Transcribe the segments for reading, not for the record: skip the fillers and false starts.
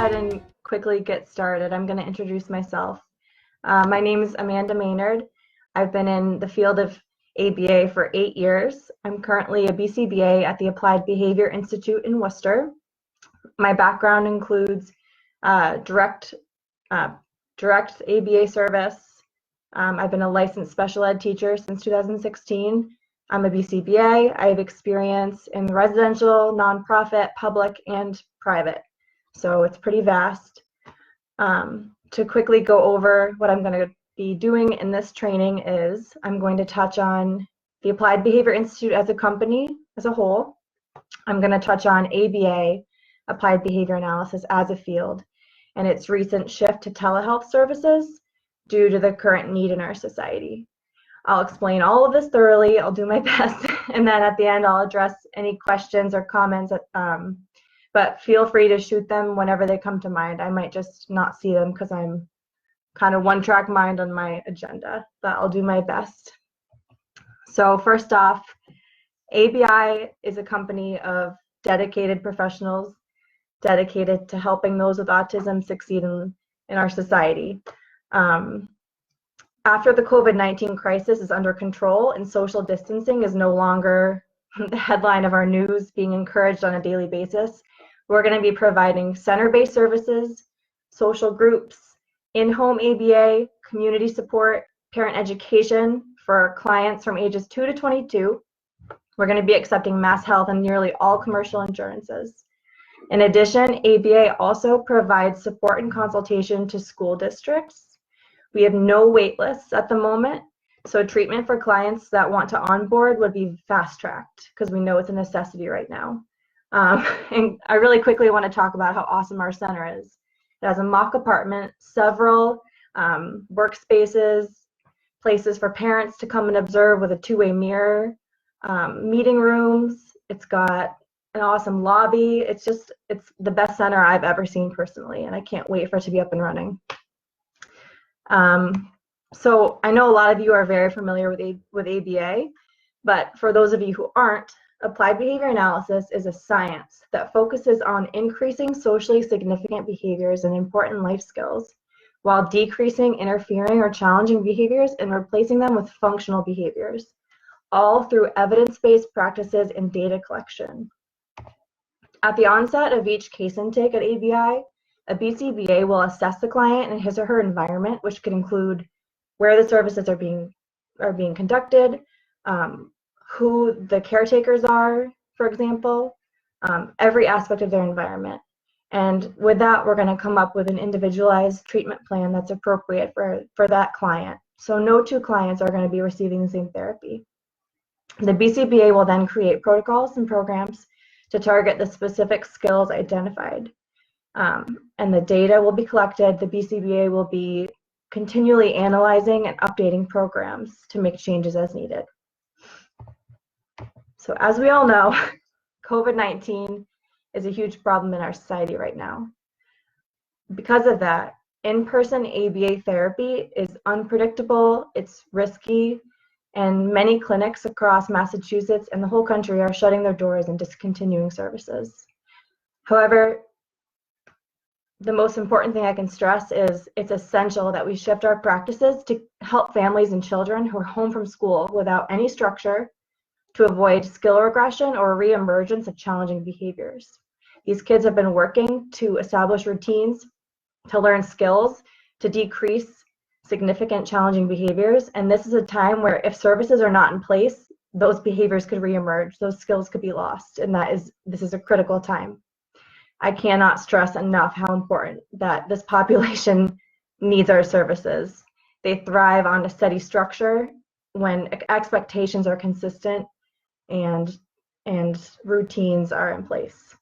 ahead and quickly get started. I'm going to introduce myself. My name is Amanda Maynard. I've been in the field of ABA for 8 years. I'm currently a BCBA at the Applied Behavior Institute in Worcester. My background includes direct ABA service. I've been a licensed special ed teacher since 2016. I'm a BCBA. I have experience in residential, nonprofit, public, and private. So it's pretty vast. To quickly go over what I'm going to be doing in this training is I'm going to touch on the Applied Behavior Institute as a company as a whole. I'm going to touch on ABA, Applied Behavior Analysis as a field, and its recent shift to telehealth services due to the current need in our society. I'll explain all of this thoroughly. I'll do my best, and then at the end I'll address any questions or comments, but feel free to shoot them whenever they come to mind. I might just not see them because I'm kind of one-track mind on my agenda, but I'll do my best. So first off, ABI is a company of dedicated professionals dedicated to helping those with autism succeed in our society. After the COVID-19 crisis is under control and social distancing is no longer the headline of our news being encouraged on a daily basis, we're going to be providing center-based services, social groups, in-home ABA, community support, parent education for clients from ages 2 to 22. We're going to be accepting mass health and nearly all commercial insurances. In addition, ABA also provides support and consultation to school districts. We have no wait lists at the moment, so treatment for clients that want to onboard would be fast-tracked because we know it's a necessity right now. And I really quickly want to talk about how awesome our center is. It has a mock apartment, several workspaces, places for parents to come and observe with a two-way mirror, meeting rooms. It's got an awesome lobby. It's the best center I've ever seen personally, and I can't wait for it to be up and running. So I know a lot of you are very familiar with ABA, but for those of you who aren't, Applied Behavior Analysis is a science that focuses on increasing socially significant behaviors and important life skills while decreasing interfering or challenging behaviors and replacing them with functional behaviors, all through evidence-based practices and data collection. At the onset of each case intake at ABI, a BCBA will assess the client and his or her environment, which could include where the services are being conducted, who the caretakers are, for example, every aspect of their environment. And with that, we're going to come up with an individualized treatment plan that's appropriate for that client. So no two clients are going to be receiving the same therapy. The BCBA will then create protocols and programs to target the specific skills identified. And the data will be collected. The BCBA will be continually analyzing and updating programs to make changes as needed. So as we all know, COVID-19 is a huge problem in our society right now. Because of that, in-person ABA therapy is unpredictable, it's risky, and many clinics across Massachusetts and the whole country are shutting their doors and discontinuing services. However, the most important thing I can stress is it's essential that we shift our practices to help families and children who are home from school without any structure to avoid skill regression or reemergence of challenging behaviors. These kids have been working to establish routines, to learn skills, to decrease significant challenging behaviors, and this is a time where if services are not in place, those behaviors could reemerge, those skills could be lost, and this is a critical time. I cannot stress enough how important that this population needs our services. They thrive on a steady structure when expectations are consistent and routines are in place.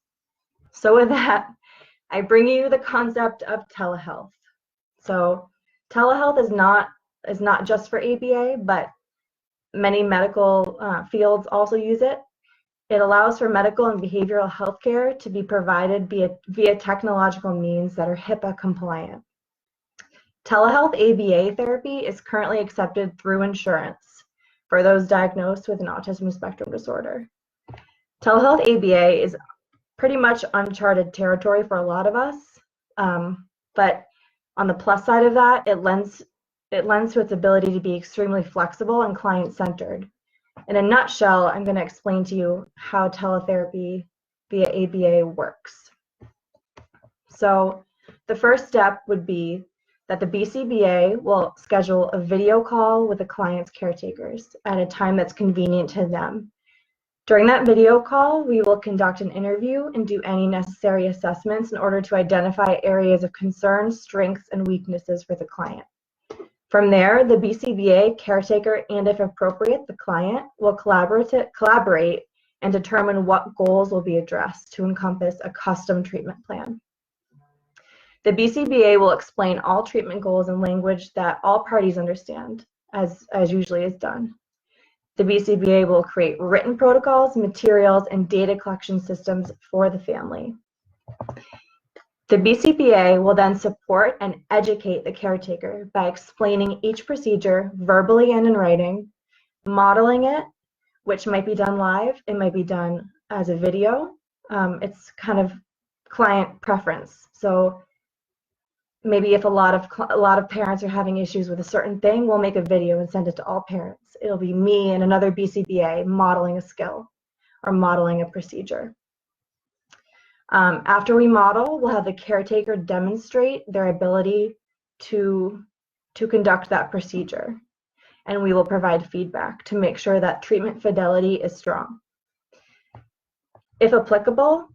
So with that, I bring you the concept of telehealth. So telehealth is not just for ABA, but many medical fields also use it. It allows for medical and behavioral health care to be provided via technological means that are HIPAA compliant. Telehealth ABA therapy is currently accepted through insurance for those diagnosed with an autism spectrum disorder. Telehealth ABA is pretty much uncharted territory for a lot of us. But on the plus side of that, it lends to its ability to be extremely flexible and client-centered. In a nutshell, I'm going to explain to you how teletherapy via ABA works. So the first step would be that the BCBA will schedule a video call with the client's caretakers at a time that's convenient to them. During that video call, we will conduct an interview and do any necessary assessments in order to identify areas of concern, strengths, and weaknesses for the client. From there, the BCBA, caretaker, and if appropriate, the client will collaborate and determine what goals will be addressed to encompass a custom treatment plan. The BCBA will explain all treatment goals in language that all parties understand, as usually is done. The BCBA will create written protocols, materials, and data collection systems for the family. The BCBA will then support and educate the caretaker by explaining each procedure verbally and in writing, modeling it, which might be done live, it might be done as a video. It's kind of client preference. So maybe if a lot of parents are having issues with a certain thing, we'll make a video and send it to all parents. It'll be me and another BCBA modeling a skill or modeling a procedure. After we model, we'll have the caretaker demonstrate their ability to conduct that procedure, and we will provide feedback to make sure that treatment fidelity is strong. If applicable,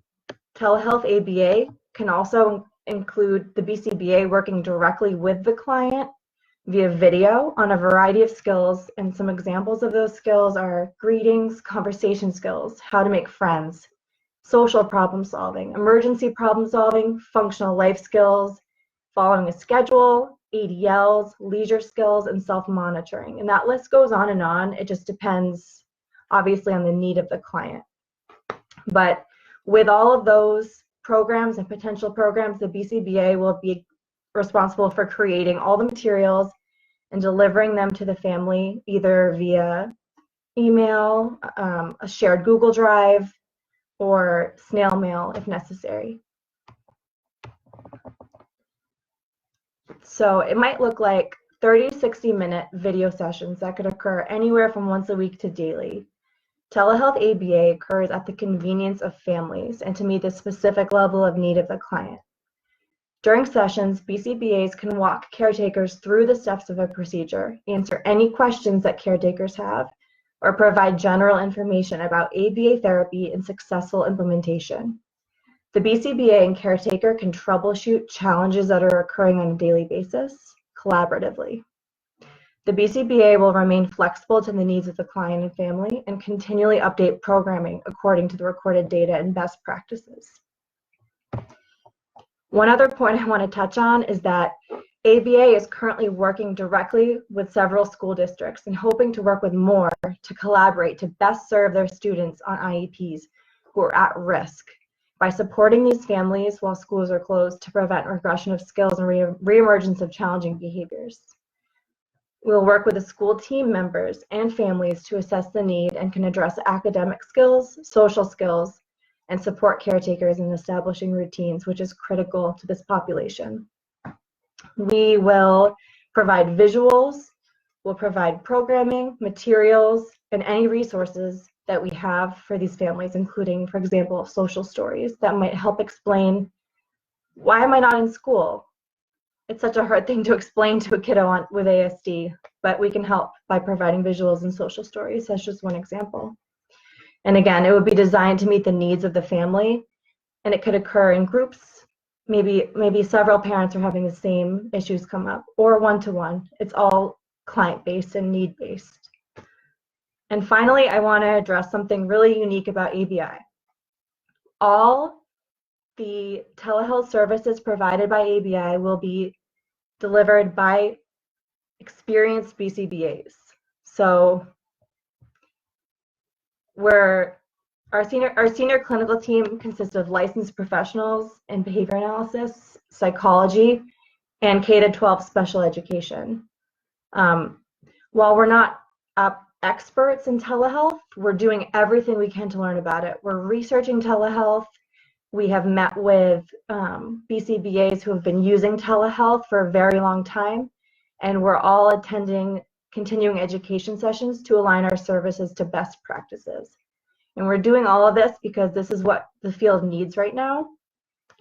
telehealth ABA can also include the BCBA working directly with the client via video on a variety of skills, and some examples of those skills are greetings, conversation skills, how to make friends, social problem solving, emergency problem solving, functional life skills, following a schedule, ADLs, leisure skills, and self-monitoring. And that list goes on and on. It just depends, obviously, on the need of the client. But with all of those programs and potential programs, the BCBA will be responsible for creating all the materials and delivering them to the family, either via email, a shared Google Drive, or snail mail if necessary. So it might look like 30 to 60-minute video sessions that could occur anywhere from once a week to daily. Telehealth ABA occurs at the convenience of families and to meet the specific level of need of the client. During sessions, BCBAs can walk caretakers through the steps of a procedure, answer any questions that caretakers have, or provide general information about ABA therapy and successful implementation. The BCBA and caretaker can troubleshoot challenges that are occurring on a daily basis collaboratively. The BCBA will remain flexible to the needs of the client and family and continually update programming according to the recorded data and best practices. One other point I want to touch on is that ABA is currently working directly with several school districts and hoping to work with more to collaborate to best serve their students on IEPs who are at risk by supporting these families while schools are closed to prevent regression of skills and reemergence of challenging behaviors. We'll work with the school team members and families to assess the need and can address academic skills, social skills, and support caretakers in establishing routines, which is critical to this population. We will provide visuals, we'll provide programming, materials, and any resources that we have for these families, including, for example, social stories that might help explain, why am I not in school? It's such a hard thing to explain to a kiddo with ASD, but we can help by providing visuals and social stories. That's just one example. And again, it would be designed to meet the needs of the family, and it could occur in groups. Maybe several parents are having the same issues come up, or one-to-one. It's all client-based and need-based. And finally, I want to address something really unique about ABI. All the telehealth services provided by ABI will be delivered by experienced BCBAs. So our senior clinical team consists of licensed professionals in behavior analysis, psychology, and K-12 special education. While we're not experts in telehealth, we're doing everything we can to learn about it. We're researching telehealth, We have met with BCBAs who have been using telehealth for a very long time, and we're all attending continuing education sessions to align our services to best practices. And we're doing all of this because this is what the field needs right now,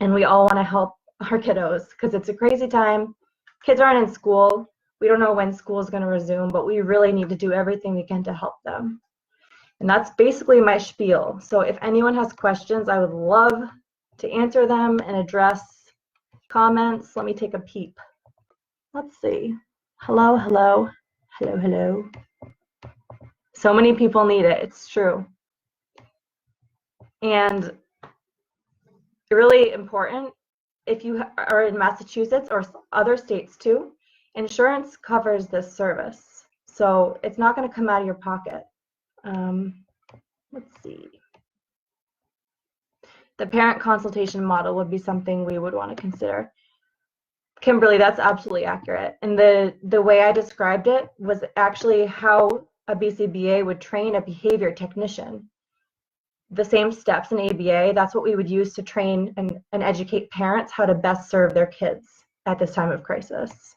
and we all want to help our kiddos because it's a crazy time. Kids aren't in school. We don't know when school is going to resume, but we really need to do everything we can to help them. And that's basically my spiel. So if anyone has questions, I would love to answer them and address comments. Let me take a peep. Let's see. Hello, hello, hello, hello. So many people need it. It's true. And really important, if you are in Massachusetts or other states too, insurance covers this service. So it's not going to come out of your pocket. Let's see. The parent consultation model would be something we would want to consider. Kimberly, that's absolutely accurate. And the way I described it was actually how a BCBA would train a behavior technician. The same steps in ABA, that's what we would use to train and educate parents how to best serve their kids at this time of crisis.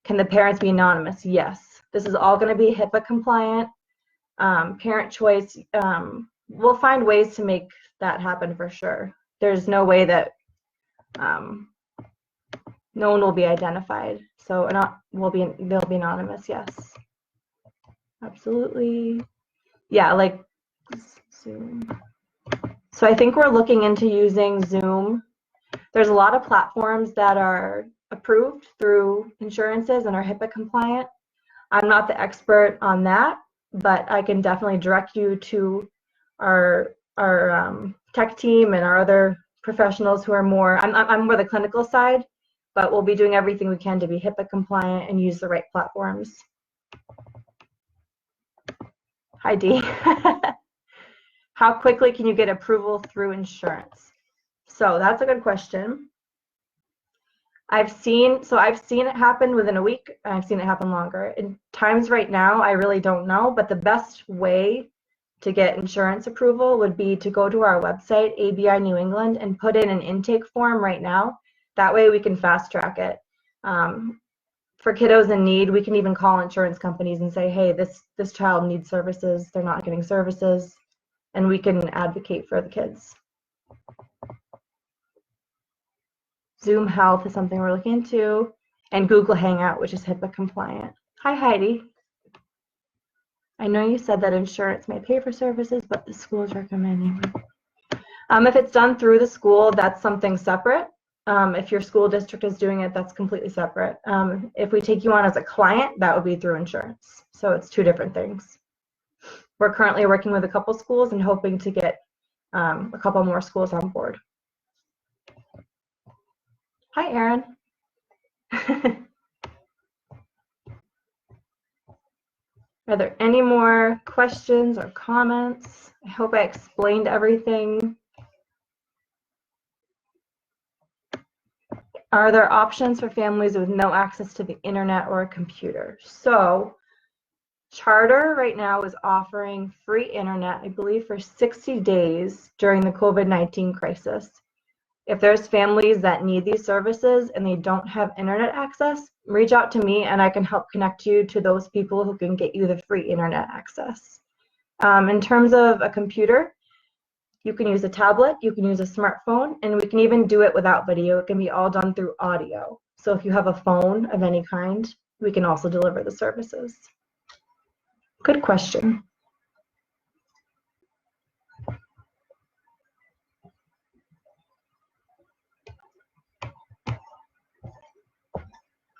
Can the parents be anonymous? Yes. This is all going to be HIPAA compliant. Parent choice, we'll find ways to make that happen for sure. There's no way that no one will be identified. So they'll be anonymous, yes. Absolutely. Yeah, like Zoom. So I think we're looking into using Zoom. There's a lot of platforms that are approved through insurances and are HIPAA compliant. I'm not the expert on that, but I can definitely direct you to our tech team and our other professionals who are more, I'm more the clinical side, but we'll be doing everything we can to be HIPAA compliant and use the right platforms. Hi, Dee. How quickly can you get approval through insurance? So that's a good question. I've seen it happen within a week. I've seen it happen longer. In times right now, I really don't know, but the best way to get insurance approval would be to go to our website, ABI New England, and put in an intake form right now. That way we can fast track it. For kiddos in need, we can even call insurance companies and say, hey, this child needs services, they're not getting services, and we can advocate for the kids. Zoom Health is something we're looking into, and Google Hangout, which is HIPAA compliant. Hi, Heidi. I know you said that insurance may pay for services, but the school is recommending. If it's done through the school, that's something separate. If your school district is doing it, that's completely separate. If we take you on as a client, that would be through insurance. So it's two different things. We're currently working with a couple schools and hoping to get a couple more schools on board. Hi, Erin. Are there any more questions or comments? I hope I explained everything. Are there options for families with no access to the internet or a computer? So Charter right now is offering free internet, I believe, for 60 days during the COVID-19 crisis. If there's families that need these services and they don't have internet access, reach out to me and I can help connect you to those people who can get you the free internet access. In terms of a computer, you can use a tablet, you can use a smartphone, and we can even do it without video. It can be all done through audio. So if you have a phone of any kind, we can also deliver the services. Good question.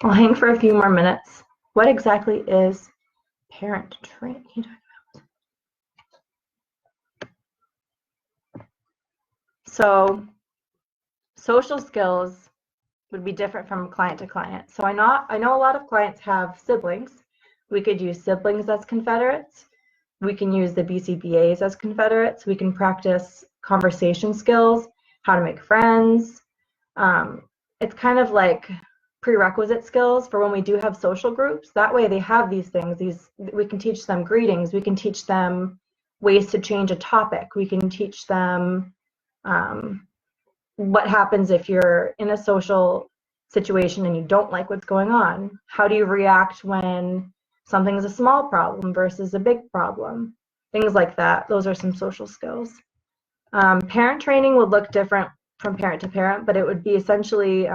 I'll hang for a few more minutes. What exactly is parent training? So social skills would be different from client to client. So I know a lot of clients have siblings. We could use siblings as confederates. We can use the BCBAs as confederates. We can practice conversation skills, how to make friends. It's kind of like prerequisite skills for when we do have social groups. That way they have these things. We can teach them greetings. We can teach them ways to change a topic. We can teach them what happens if you're in a social situation and you don't like what's going on? How do you react when something is a small problem versus a big problem? Things like that. Those are some social skills. Parent training would look different from parent to parent, but it would be essentially,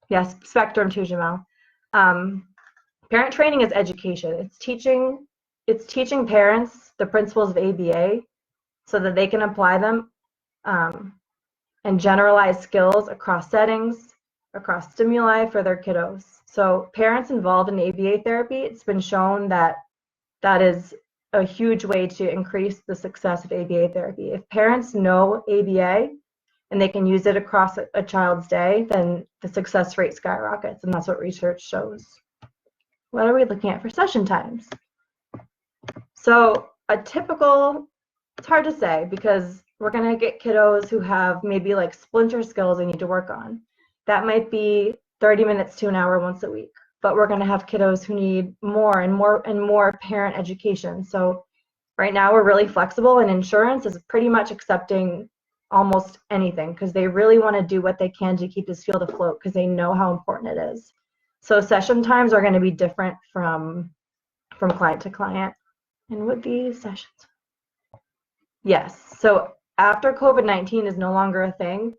yes, spectrum too, Jamal. Parent training is education. It's teaching parents the principles of ABA so that they can apply them and generalize skills across settings, across stimuli for their kiddos. So parents involved in ABA therapy, it's been shown that that is a huge way to increase the success of ABA therapy. If parents know ABA and they can use it across a child's day, then the success rate skyrockets, and that's what research shows. What are we looking at for session times? So a typical, it's hard to say because we're going to get kiddos who have maybe like splinter skills they need to work on. That might be 30 minutes to an hour once a week, but we're going to have kiddos who need more and more parent education. So right now we're really flexible, and insurance is pretty much accepting almost anything because they really want to do what they can to keep this field afloat because they know how important it is. So session times are going to be different from client to client. And would be sessions. Yes, so after COVID-19 is no longer a thing,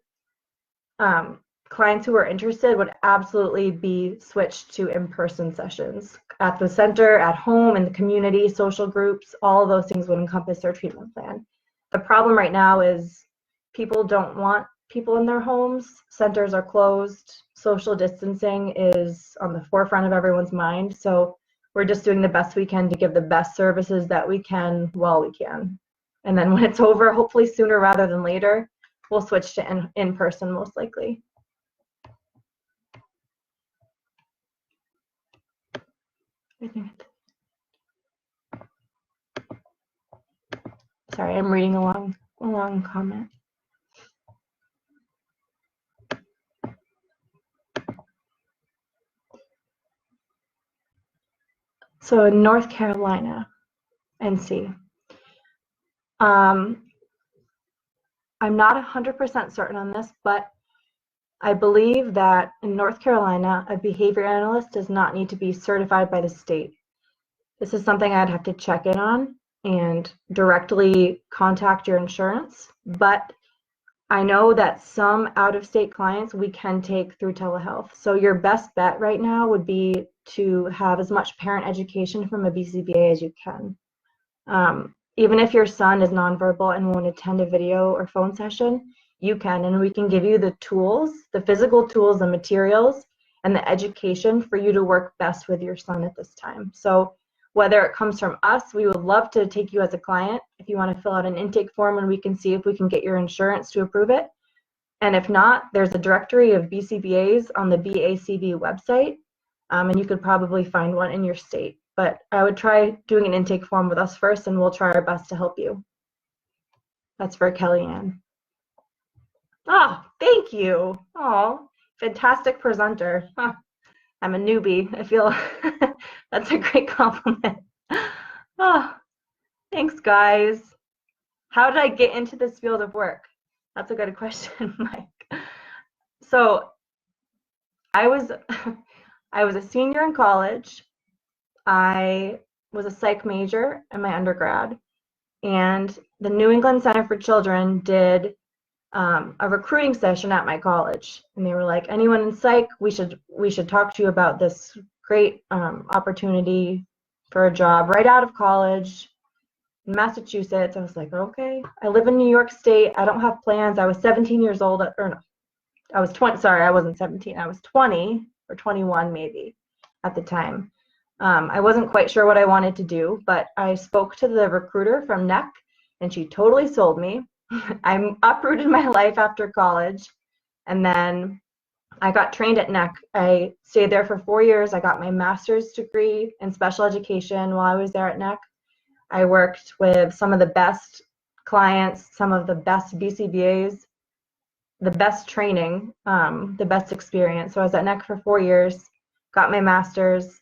clients who are interested would absolutely be switched to in-person sessions at the center, at home, in the community, social groups. All of those things would encompass their treatment plan. The problem right now is people don't want people in their homes. Centers are closed. Social distancing is on the forefront of everyone's mind. So we're just doing the best we can to give the best services that we can while we can. And then when it's over, hopefully sooner rather than later, we'll switch to in-person most likely. Sorry, I'm reading a long comment. So in North Carolina, NC, I'm not 100% certain on this, but I believe that in North Carolina, a behavior analyst does not need to be certified by the state. This is something I'd have to check in on and directly contact your insurance, but I know that some out-of-state clients we can take through telehealth. So your best bet right now would be to have as much parent education from a BCBA as you can. Even if your son is nonverbal and won't attend a video or phone session, you can, and we can give you the tools, the physical tools, the materials, and the education for you to work best with your son at this time. So whether it comes from us, we would love to take you as a client if you want to fill out an intake form, and we can see if we can get your insurance to approve it. And if not, there's a directory of BCBAs on the BACB website, and you could probably find one in your state. But I would try doing an intake form with us first, and we'll try our best to help you. That's for Kellyanne. Oh, thank you. Oh, fantastic presenter. Huh. I'm a newbie. I feel that's a great compliment. Oh, thanks, guys. How did I get into this field of work? That's a good question, Mike. So I was a senior in college. I was a psych major in my undergrad, and the New England Center for Children did a recruiting session at my college, and they were like, anyone in psych, we should talk to you about this great opportunity for a job right out of college in Massachusetts. I was like, okay. I live in New York State. I don't have plans. I was 17 years old, or no, I was 20. Sorry, I wasn't 17. I was 20 or 21 maybe at the time. I wasn't quite sure what I wanted to do, but I spoke to the recruiter from NEC, and she totally sold me. I uprooted my life after college, and then I got trained at NEC. I stayed there for 4 years. I got my master's degree in special education while I was there at NEC. I worked with some of the best clients, some of the best BCBAs, the best training, the best experience. So I was at NEC for 4 years, got my master's,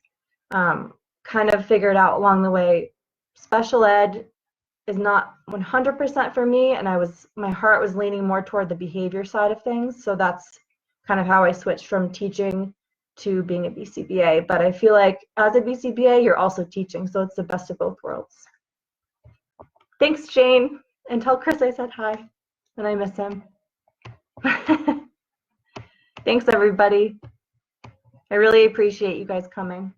kind of figured out along the way, special ed is not 100% for me, and my heart was leaning more toward the behavior side of things. So that's kind of how I switched from teaching to being a BCBA. But I feel like as a BCBA, you're also teaching, so it's the best of both worlds. Thanks, Jane, and tell Chris I said hi, and I miss him. Thanks, everybody. I really appreciate you guys coming.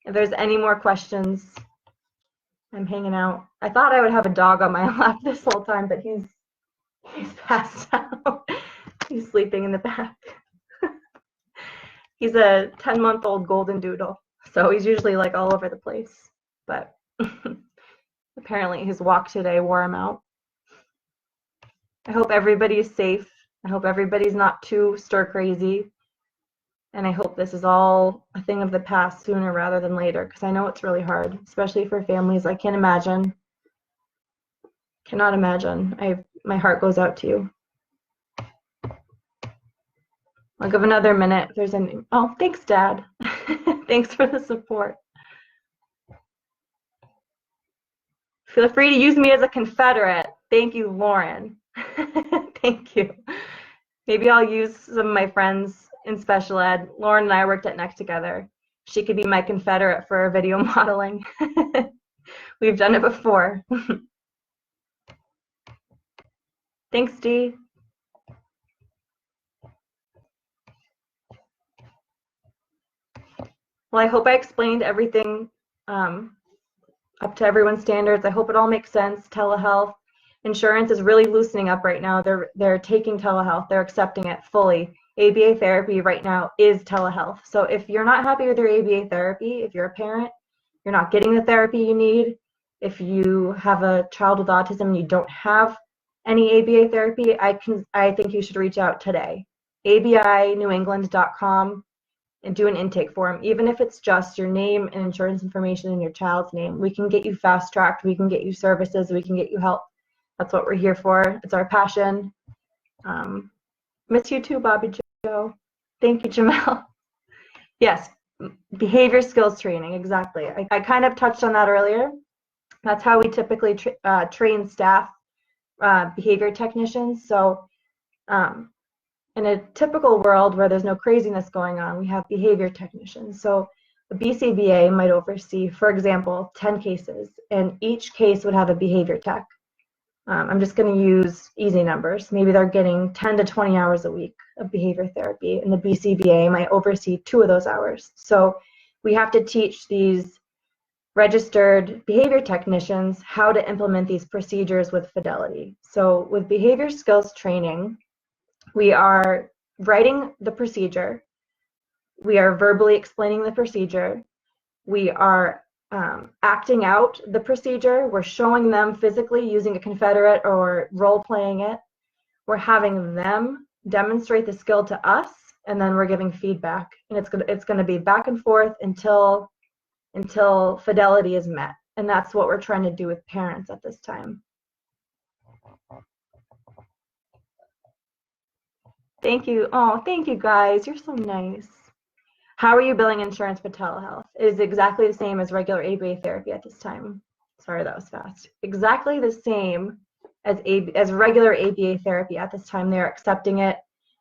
If there's any more questions, I'm hanging out. I thought I would have a dog on my lap this whole time, but he's passed out. He's sleeping in the back. He's a 10-month-old golden doodle, so he's usually like all over the place. But apparently his walk today wore him out. I hope everybody's safe. I hope everybody's not too stir crazy. And I hope this is all a thing of the past sooner rather than later, because I know it's really hard, especially for families. I can't imagine. Cannot imagine. My heart goes out to you. I'll give another minute if there's any. Oh, thanks, Dad. Thanks for the support. Feel free to use me as a Confederate. Thank you, Lauren. Thank you. Maybe I'll use some of my friends in special ed. Lauren and I worked at NEC together. She could be my Confederate for video modeling. We've done it before. Thanks, Dee. Well, I hope I explained everything up to everyone's standards. I hope it all makes sense. Telehealth. Insurance is really loosening up right now. They're taking telehealth. They're accepting it fully. ABA therapy right now is telehealth. So if you're not happy with your ABA therapy, if you're a parent, you're not getting the therapy you need, if you have a child with autism and you don't have any ABA therapy, I think you should reach out today. ABINewEngland.com and do an intake form. Even if it's just your name and insurance information and your child's name, we can get you fast-tracked, we can get you services, we can get you help. That's what we're here for. It's our passion. Miss you too, Bobby Joe. Thank you, Jamel. Yes, behavior skills training, exactly. I kind of touched on that earlier. That's how we typically train staff, behavior technicians. So in a typical world where there's no craziness going on, we have behavior technicians. So the BCBA might oversee, for example, 10 cases, and each case would have a behavior tech. I'm just going to use easy numbers. Maybe they're getting 10 to 20 hours a week of behavior therapy, and the BCBA might oversee 2 of those hours. So we have to teach these registered behavior technicians how to implement these procedures with fidelity. So with behavior skills training, we are writing the procedure, we are verbally explaining the procedure, we are acting out the procedure, we're showing them physically using a Confederate or role-playing it, we're having them demonstrate the skill to us, and then we're giving feedback. And it's gonna be back and forth until fidelity is met. And that's what we're trying to do with parents at this time. Thank you. Oh, thank you guys. You're so nice. How are you billing insurance for telehealth? It is exactly the same as regular ABA therapy at this time. Sorry, that was fast. Exactly the same as regular ABA therapy at this time. They're accepting it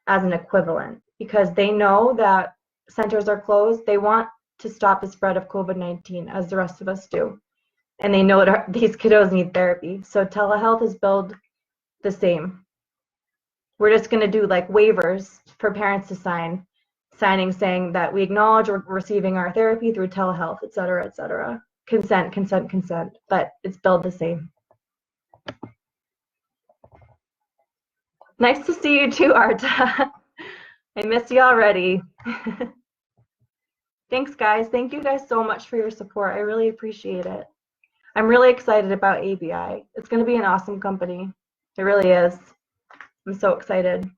as an equivalent because they know that centers are closed. They want to stop the spread of COVID-19 as the rest of us do. And they know that these kiddos need therapy. So telehealth is billed the same. We're just going to do like waivers for parents to signing saying that we acknowledge we're receiving our therapy through telehealth, et cetera, et cetera. Consent, consent, consent, but it's billed the same. Nice to see you too, Arta. I miss you already. Thanks, guys. Thank you guys so much for your support. I really appreciate it. I'm really excited about ABI. It's going to be an awesome company. It really is. I'm so excited.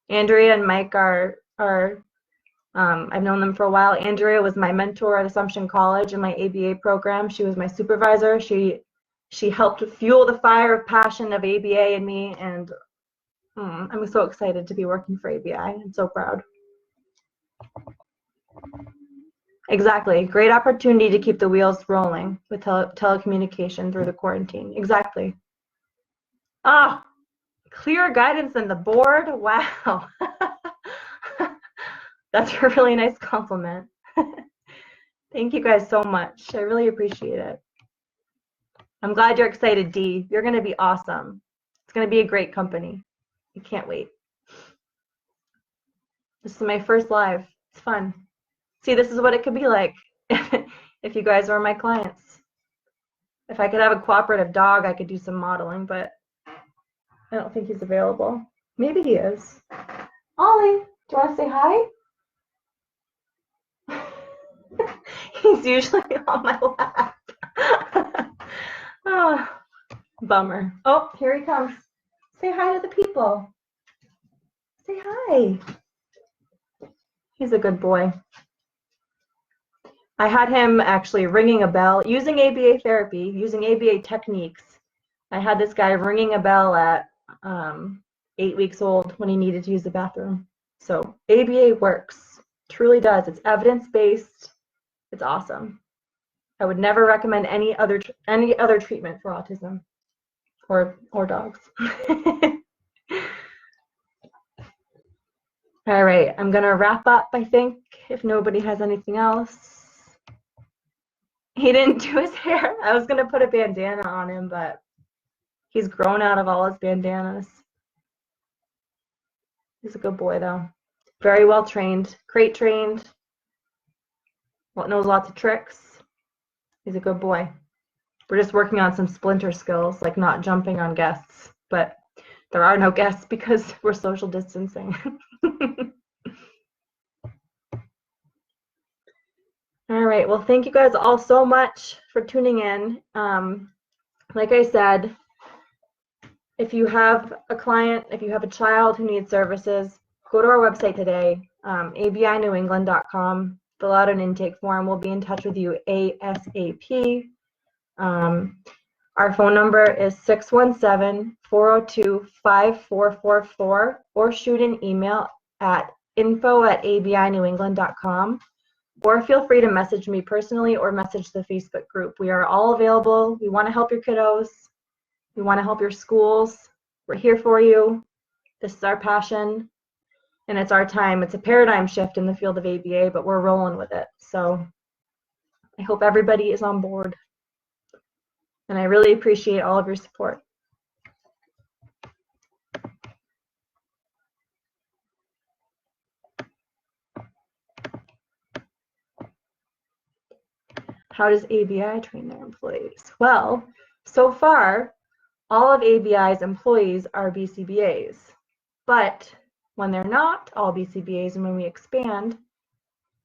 Andrea and Mike are I've known them for a while. Andrea was my mentor at Assumption College in my ABA program. She was my supervisor. She helped fuel the fire of passion of ABA in me, and I'm so excited to be working for ABI. I'm so proud. Exactly. Great opportunity to keep the wheels rolling with telecommunication through the quarantine. Exactly. Ah, clear guidance in the board. Wow. That's a really nice compliment. Thank you guys so much. I really appreciate it. I'm glad you're excited, Dee. You're going to be awesome. It's going to be a great company. I can't wait. This is my first live. It's fun. See, this is what it could be like if you guys were my clients. If I could have a cooperative dog, I could do some modeling, but I don't think he's available. Maybe he is. Ollie, do you want to say hi? He's usually on my lap. Oh, bummer. Oh, here he comes. Say hi to the people. Say hi. He's a good boy. I had him actually ringing a bell, using ABA therapy, using ABA techniques. I had this guy ringing a bell at 8 weeks old when he needed to use the bathroom. So ABA works, truly does. It's evidence-based. It's awesome. I would never recommend any other treatment for autism or dogs. All right, I'm gonna wrap up, I think, if nobody has anything else. He didn't do his hair. I was gonna put a bandana on him, but he's grown out of all his bandanas. He's a good boy though. Very well trained, crate trained, knows lots of tricks. He's a good boy. We're just working on some splinter skills, like not jumping on guests, but there are no guests because we're social distancing. All right, well, thank you guys all so much for tuning in. Like I said, if you have a client, if you have a child who needs services, go to our website today, abinewengland.com, fill out an intake form. We'll be in touch with you ASAP. Our phone number is 617-402-5444, or shoot an email at info@abinewengland.com, or feel free to message me personally or message the Facebook group. We are all available. We want to help your kiddos. We want to help your schools. We're here for you. This is our passion, and it's our time. It's a paradigm shift in the field of ABA, but we're rolling with it. So I hope everybody is on board. And I really appreciate all of your support. How does ABI train their employees? Well, so far, all of ABI's employees are BCBAs. But when they're not all BCBAs and when we expand,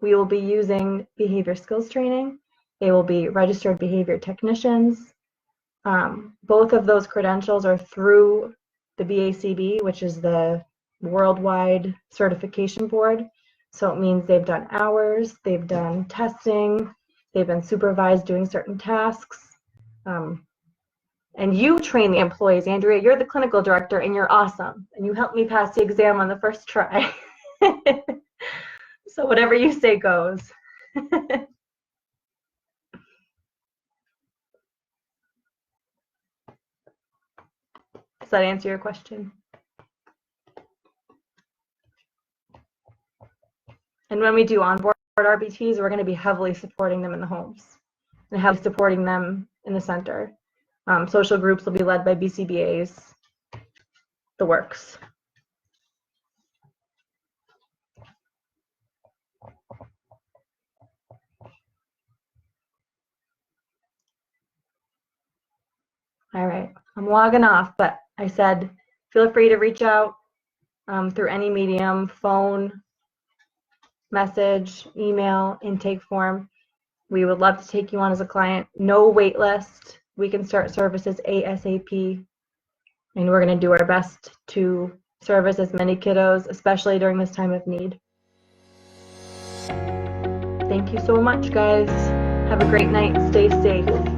we will be using behavior skills training. They will be registered behavior technicians. Both of those credentials are through the BACB, which is the worldwide certification board. So it means they've done hours, they've done testing, they've been supervised doing certain tasks. And you train the employees, Andrea. You're the clinical director and you're awesome. And you helped me pass the exam on the first try. So whatever you say goes. Does that answer your question? And when we do onboard RBTs, we're going to be heavily supporting them in the homes and heavily supporting them in the center. Social groups will be led by BCBAs, the works. All right, I'm logging off, but I said feel free to reach out through any medium, phone, message, email, intake form. We would love to take you on as a client. No wait list. We can start services ASAP. And we're going to do our best to service as many kiddos, especially during this time of need. Thank you so much, guys. Have a great night. Stay safe.